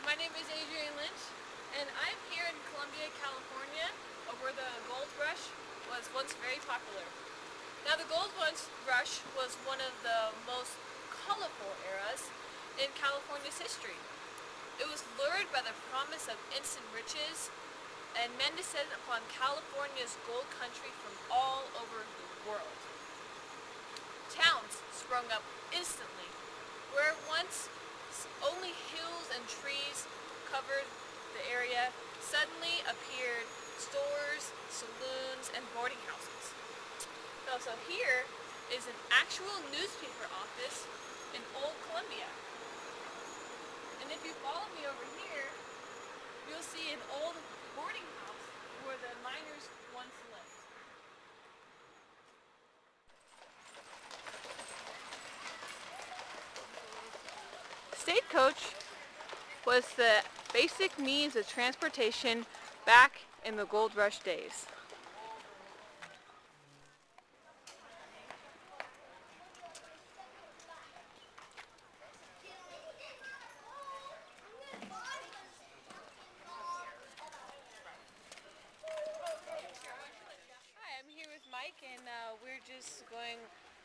My name is Adrienne Lynch, and I'm here in Columbia, California, where the gold rush was once very popular. Now, the gold rush was one of the most colorful eras in California's history. It was lured by the promise of instant riches, and men descended upon California's gold country from all over the world. Towns sprung up instantly, where once only hills and trees covered the area. Suddenly appeared stores, saloons, and boarding houses. So here is an actual newspaper office in Old Columbia. And if you follow me over here, you'll see an old boarding house where the miners once lived. Stagecoach was the basic means of transportation back in the gold rush days. Hi, I'm here with Mike, and we're just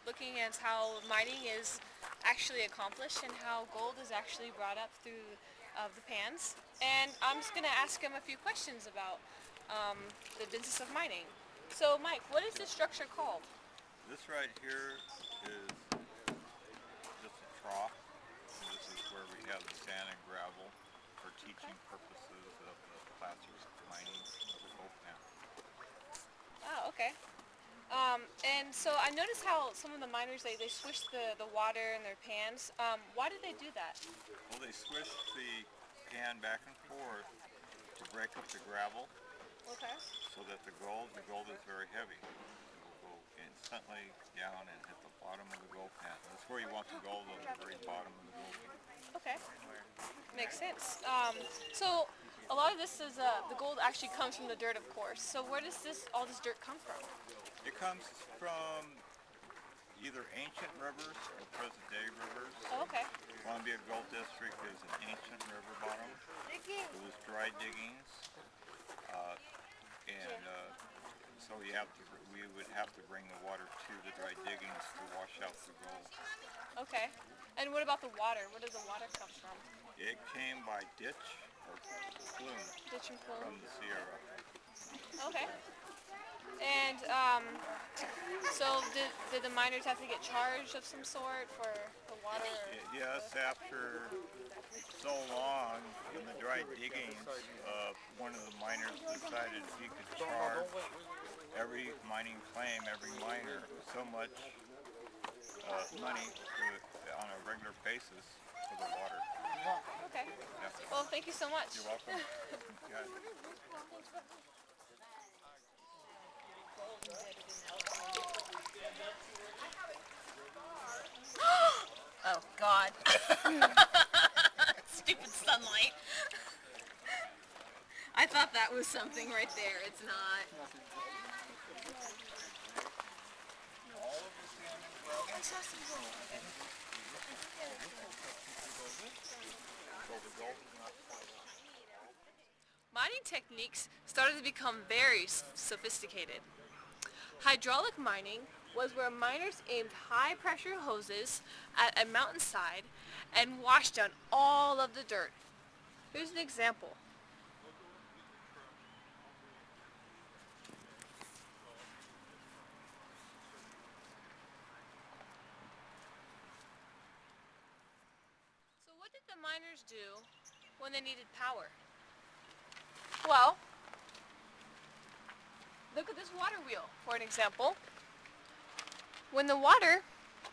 looking at how mining is actually accomplished and how gold is actually brought up through the pans. And I'm just going to ask him a few questions about the business of mining. So, Mike, what is this structure called? This right here is just a trough. And this is where we have the sand and gravel for teaching purposes of the placer mining of the gold pan. Oh, okay. And so I noticed how some of the miners, they swish the water in their pans. Why did they do that? Well, they swish the pan back and forth to break up the gravel Okay. so that the gold is very heavy. It will go instantly down and hit the bottom of the gold pan. That's where you want the gold, on the very bottom of the gold pan. Okay. Makes sense. So a lot of this is the gold actually comes from the dirt, of course. So where does all this dirt come from? It comes from either ancient rivers or present-day rivers. Oh, okay. Columbia Gold District is an ancient river bottom. It was dry diggings, and so we would have to bring the water to the dry diggings to wash out the gold. Okay. And what about the water? Where does the water come from? It came by ditch or plume Ditch and from plume. the Sierra. Okay. And so did the miners have to get charged of some sort for the water? Yes, after so long in the dry diggings, one of the miners decided he could charge every mining claim, every miner, so much money on a regular basis for the water. Okay. Yeah. Well, thank you so much. You're welcome. Yeah. Oh, God. Stupid sunlight. I thought that was something right there. It's not. Mining techniques started to become very sophisticated. Hydraulic mining was where miners aimed high-pressure hoses at a mountainside and washed down all of the dirt. Here's an example. So what did the miners do when they needed power? Well, look at this water wheel, for an example. When the water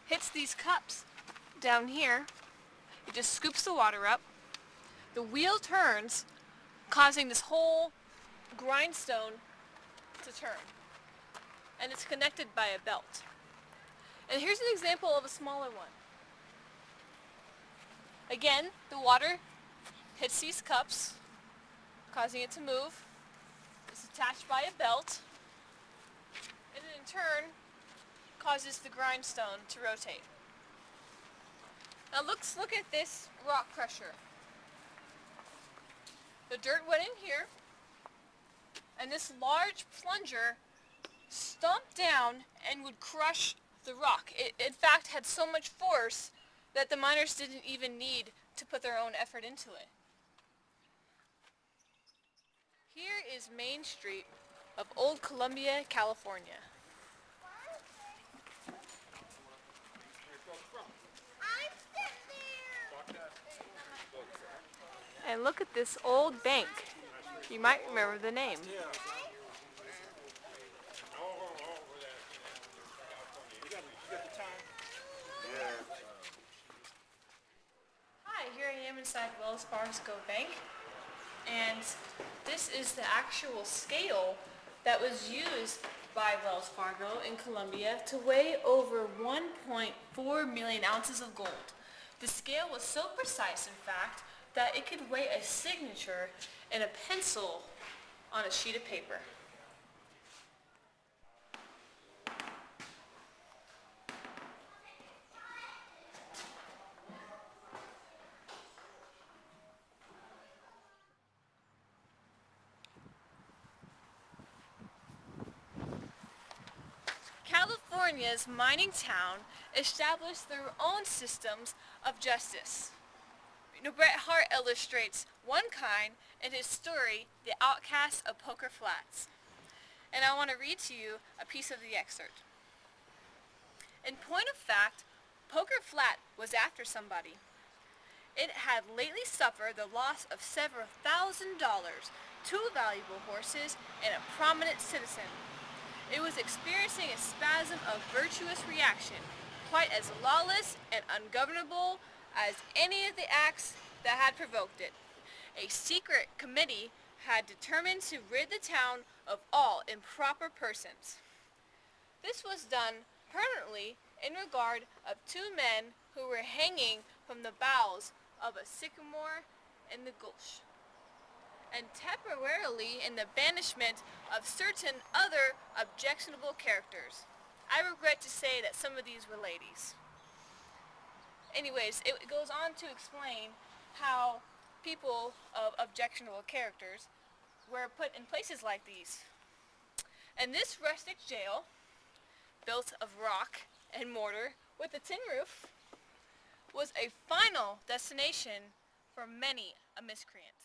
hits these cups down here, it just scoops the water up. The wheel turns, causing this whole grindstone to turn. And it's connected by a belt. And here's an example of a smaller one. Again, the water hits these cups, causing it to move. It's attached by a belt. And then in turn, causes the grindstone to rotate. Now look at this rock crusher. dirt went in here, and this large plunger stomped down and would crush the rock. It, in fact, had so much force that the miners didn't even need to put their own effort into it. Here is Main Street of Old Columbia, California. And look at this old bank. You might remember the name. Hi, here I am inside Wells Fargo Bank, and this is the actual scale that was used by Wells Fargo in Colombia to weigh over 1.4 million ounces of gold. The scale was so precise, in fact, that it could weigh a signature in a pencil on a sheet of paper. California's mining town established their own systems of justice. Bret Hart illustrates one kind in his story, The Outcasts of Poker Flats. And I want to read to you a piece of the excerpt. In point of fact, Poker Flat was after somebody. It had lately suffered the loss of several $1,000, 2 valuable horses, and a prominent citizen. It was experiencing a spasm of virtuous reaction, quite as lawless and ungovernable as any of the acts that had provoked it. A secret committee had determined to rid the town of all improper persons. This was done permanently in regard of 2 men who were hanging from the boughs of a sycamore in the gulch, and temporarily in the banishment of certain other objectionable characters. I regret to say that some of these were ladies. Anyways, it goes on to explain how people of objectionable characters were put in places like these. And this rustic jail, built of rock and mortar with a tin roof, was a final destination for many a miscreant.